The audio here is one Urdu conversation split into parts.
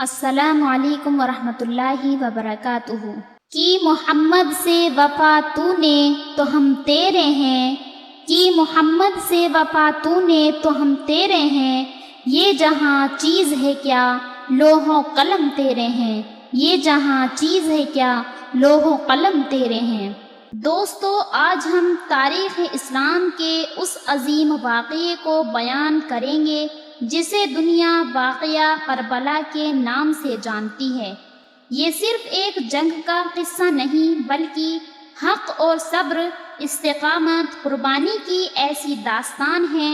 السلام علیکم ورحمۃ اللہ وبرکاتہ۔ کی محمد سے وفا تو نے تو ہم تیرے ہیں، کی محمد سے وفا تو نے تو ہم تیرے ہیں، یہ جہاں چیز ہے کیا لوح و قلم تیرے ہیں، یہ جہاں چیز ہے کیا لوح و قلم تیرے ہیں۔ دوستو، آج ہم تاریخ اسلام کے اس عظیم واقعے کو بیان کریں گے جسے دنیا واقعہ کربلا کے نام سے جانتی ہے۔ یہ صرف ایک جنگ کا قصہ نہیں بلکہ حق اور صبر، استقامت، قربانی کی ایسی داستان ہے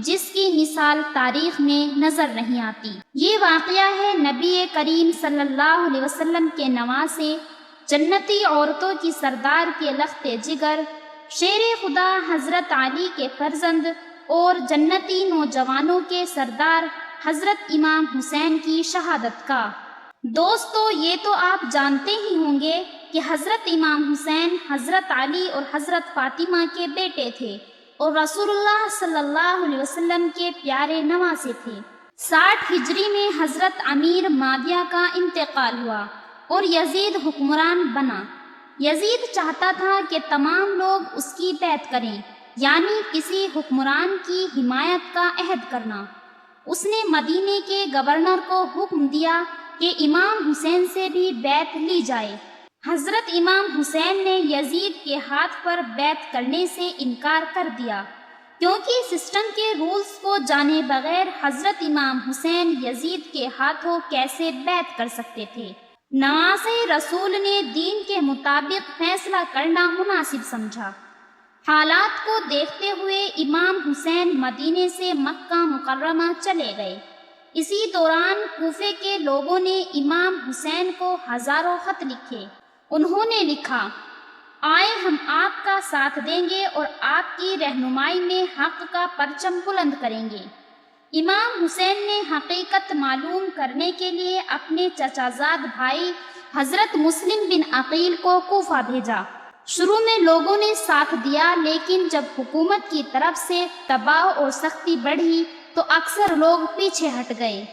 جس کی مثال تاریخ میں نظر نہیں آتی۔ یہ واقعہ ہے نبی کریم صلی اللہ علیہ وسلم کے نواسے، جنتی عورتوں کی سردار کے لخت جگر، شیر خدا حضرت علی کے فرزند اور جنتی نوجوانوں کے سردار حضرت امام حسین کی شہادت کا۔ دوستو، یہ تو آپ جانتے ہی ہوں گے کہ حضرت امام حسین حضرت علی اور حضرت فاطمہ کے بیٹے تھے اور رسول اللہ صلی اللہ علیہ وسلم کے پیارے نواسے تھے۔ 60 ہجری میں حضرت امیر معاویہ کا انتقال ہوا اور یزید حکمران بنا۔ یزید چاہتا تھا کہ تمام لوگ اس کی بیعت کریں، یعنی کسی حکمران کی حمایت کا عہد کرنا۔ اس نے مدینے کے گورنر کو حکم دیا کہ امام حسین سے بھی بیعت لی جائے۔ حضرت امام حسین نے یزید کے ہاتھ پر بیعت کرنے سے انکار کر دیا، کیونکہ سسٹم کے رولز کو جانے بغیر حضرت امام حسین یزید کے ہاتھوں کیسے بیعت کر سکتے تھے۔ نواسے رسول نے دین کے مطابق فیصلہ کرنا مناسب سمجھا۔ حالات کو دیکھتے ہوئے امام حسین مدینے سے مکہ مکرمہ چلے گئے۔ اسی دوران کوفے کے لوگوں نے امام حسین کو ہزاروں خط لکھے۔ انہوں نے لکھا، آئے ہم آپ کا ساتھ دیں گے اور آپ کی رہنمائی میں حق کا پرچم بلند کریں گے۔ امام حسین نے حقیقت معلوم کرنے کے لیے اپنے چچا زاد بھائی حضرت مسلم بن عقیل کو کوفہ بھیجا۔ شروع میں لوگوں نے ساتھ دیا، لیکن جب حکومت کی طرف سے دباؤ اور سختی بڑھی تو اکثر لوگ پیچھے ہٹ گئے۔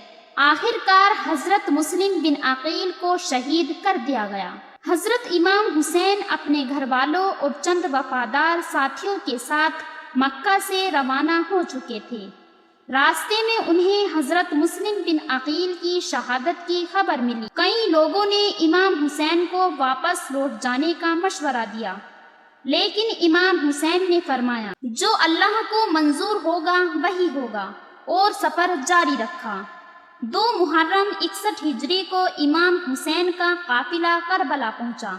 آخر کار حضرت مسلم بن عقیل کو شہید کر دیا گیا۔ حضرت امام حسین اپنے گھر والوں اور چند وفادار ساتھیوں کے ساتھ مکہ سے روانہ ہو چکے تھے۔ راستے میں انہیں حضرت مسلم بن عقیل کی شہادت کی خبر ملی۔ کئی لوگوں نے امام حسین کو واپس لوٹ جانے کا مشورہ دیا، لیکن امام حسین نے فرمایا، جو اللہ کو منظور ہوگا وہی ہوگا، اور سفر جاری رکھا۔ 2 محرم 61 ہجری کو امام حسین کا قافلہ کربلا پہنچا۔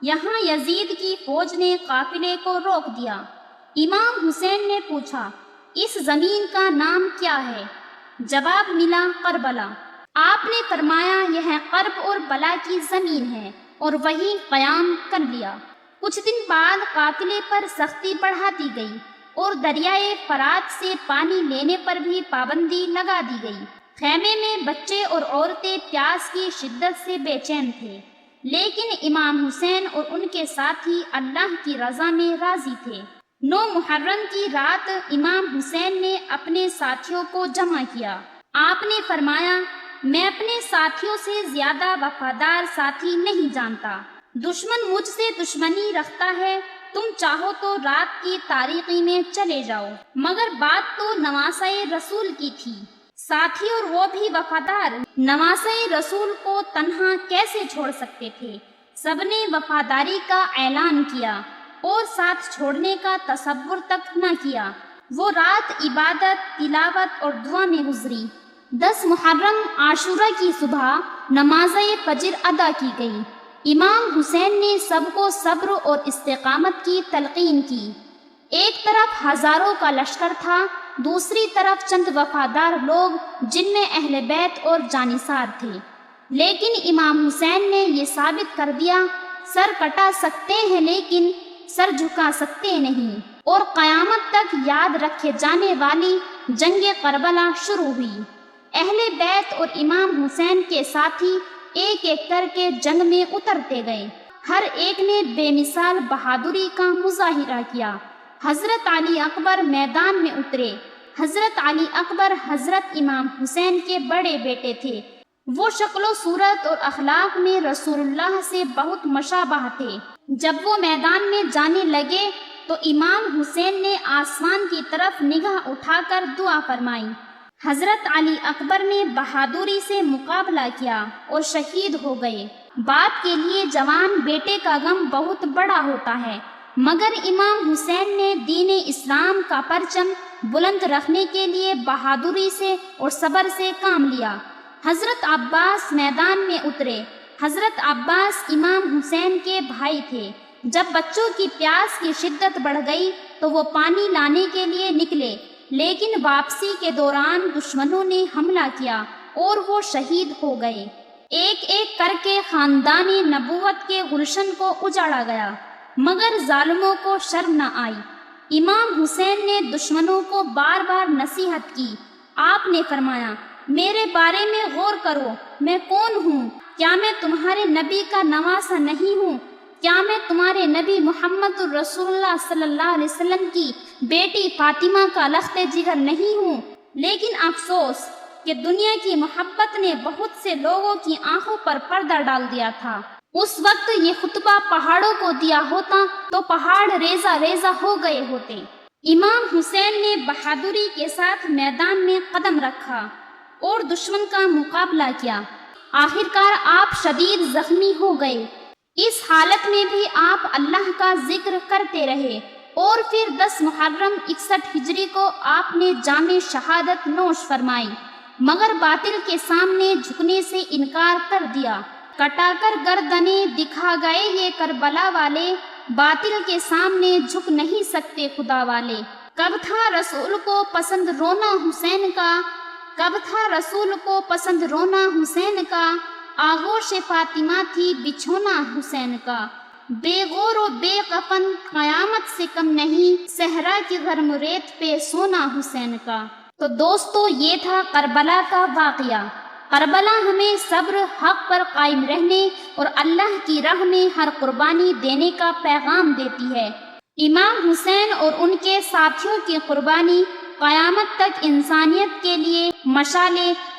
یہاں یزید کی فوج نے قافلے کو روک دیا۔ امام حسین نے پوچھا، اس زمین کا نام کیا ہے؟ جواب ملا، کربلا۔ آپ نے فرمایا، یہ کرب اور بلا کی زمین ہے، اور وہی قیام کر لیا۔ کچھ دن بعد قافلے پر سختی بڑھا دی گئی اور دریائے فرات سے پانی لینے پر بھی پابندی لگا دی گئی۔ خیمے میں بچے اور عورتیں پیاس کی شدت سے بے چین تھے، لیکن امام حسین اور ان کے ساتھی اللہ کی رضا میں راضی تھے۔ 9 محرم کی رات امام حسین نے اپنے ساتھیوں کو جمع کیا۔ آپ نے فرمایا، میں اپنے ساتھیوں سے زیادہ وفادار ساتھی نہیں جانتا۔ دشمن مجھ سے دشمنی رکھتا ہے، تم چاہو تو رات کی تاریکی میں چلے جاؤ، مگر بات تو نواسے رسول کی تھی، ساتھی اور وہ بھی وفادار، نواسے رسول کو تنہا کیسے چھوڑ سکتے تھے؟ سب نے وفاداری کا اعلان کیا اور ساتھ چھوڑنے کا تصور تک نہ کیا۔ وہ رات عبادت، تلاوت اور دعا میں گزری۔ 10 محرم عاشورہ کی صبح نماز فجر ادا کی گئی۔ امام حسین نے سب کو صبر اور استقامت کی تلقین کی۔ ایک طرف ہزاروں کا لشکر تھا، دوسری طرف چند وفادار لوگ جن میں اہل بیت اور جانثار تھے، لیکن امام حسین نے یہ ثابت کر دیا، سر کٹا سکتے ہیں لیکن سر جھکا سکتے نہیں، اور قیامت تک یاد رکھے جانے والی جنگ کربلا شروع ہوئی۔ اہل بیت اور امام حسین کے ساتھی ایک ایک کر کے جنگ میں اترتے گئے۔ ہر ایک نے بے مثال بہادری کا مظاہرہ کیا۔ حضرت علی اکبر میدان میں اترے۔ حضرت علی اکبر حضرت امام حسین کے بڑے بیٹے تھے۔ وہ شکل و صورت اور اخلاق میں رسول اللہ سے بہت مشابہ تھے۔ جب وہ میدان میں جانے لگے تو امام حسین نے آسمان کی طرف نگاہ اٹھا کر دعا فرمائی۔ حضرت علی اکبر نے بہادری سے مقابلہ کیا اور شہید ہو گئے۔ باپ کے لیے جوان بیٹے کا غم بہت بڑا ہوتا ہے، مگر امام حسین نے دین اسلام کا پرچم بلند رکھنے کے لیے بہادری سے اور صبر سے کام لیا۔ حضرت عباس میدان میں اترے۔ حضرت عباس امام حسین کے بھائی تھے۔ جب بچوں کی پیاس کی شدت بڑھ گئی تو وہ پانی لانے کے لیے نکلے، لیکن واپسی کے دوران دشمنوں نے حملہ کیا اور وہ شہید ہو گئے۔ ایک ایک کر کے خاندان نبوت کے گلشن کو اجاڑا گیا، مگر ظالموں کو شرم نہ آئی۔ امام حسین نے دشمنوں کو بار بار نصیحت کی۔ آپ نے فرمایا، میرے بارے میں غور کرو، میں کون ہوں؟ کیا میں تمہارے نبی کا نواسہ نہیں ہوں؟ کیا میں تمہارے نبی محمد الرسول اللہ صلی اللہ علیہ وسلم کی بیٹی فاطمہ کا لخت جگر نہیں ہوں؟ لیکن افسوس کہ دنیا کی محبت نے بہت سے لوگوں کی آنکھوں پر پردہ ڈال دیا تھا۔ اس وقت یہ خطبہ پہاڑوں کو دیا ہوتا تو پہاڑ ریزہ ریزہ ہو گئے ہوتے۔ امام حسین نے بہادری کے ساتھ میدان میں قدم رکھا اور دشمن کا مقابلہ کیا۔ آخرکار آپ شدید زخمی ہو گئے۔ اس حالت میں بھی آپ اللہ کا ذکر کرتے رہے اور پھر 10 محرم 61 ہجری کو آپ نے جام شہادت نوش فرمائی، مگر باطل کے سامنے جھکنے سے انکار کر دیا۔ کٹا کر گردنیں دکھا گئے یہ کربلا والے، باطل کے سامنے جھک نہیں سکتے خدا والے۔ کب تھا رسول کو پسند رونا حسین کا، کب تھا رسول کو پسند رونا حسین کا، آغوش فاطمہ تھی بچھونا حسین کا۔ بے غور و بے کفن قیامت سے کم نہیں، صحرا کی گرم ریت پہ سونا حسین کا۔ تو دوستو، یہ تھا کربلا کا واقعہ۔ کربلا ہمیں صبر، حق پر قائم رہنے اور اللہ کی راہ میں ہر قربانی دینے کا پیغام دیتی ہے۔ امام حسین اور ان کے ساتھیوں کی قربانی قیامت تک انسانیت کے لیے مشعل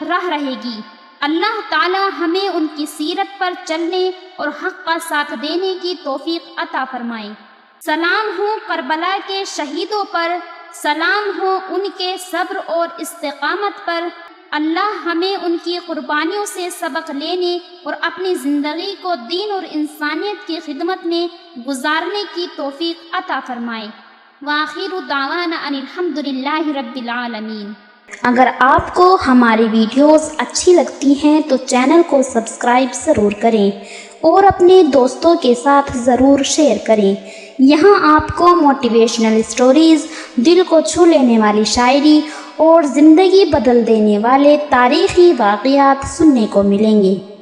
راہ رہے گی۔ اللہ تعالی ہمیں ان کی سیرت پر چلنے اور حق کا ساتھ دینے کی توفیق عطا فرمائے۔ سلام ہو کربلا کے شہیدوں پر، سلام ہو ان کے صبر اور استقامت پر۔ اللہ ہمیں ان کی قربانیوں سے سبق لینے اور اپنی زندگی کو دین اور انسانیت کی خدمت میں گزارنے کی توفیق عطا فرمائے۔ وآخر دعوانا ان الحمدللہ رب العالمین۔ اگر آپ کو ہماری ویڈیوز اچھی لگتی ہیں تو چینل کو سبسکرائب ضرور کریں اور اپنے دوستوں کے ساتھ ضرور شیئر کریں۔ یہاں آپ کو موٹیویشنل سٹوریز، دل کو چھو لینے والی شاعری اور زندگی بدل دینے والے تاریخی واقعات سننے کو ملیں گے۔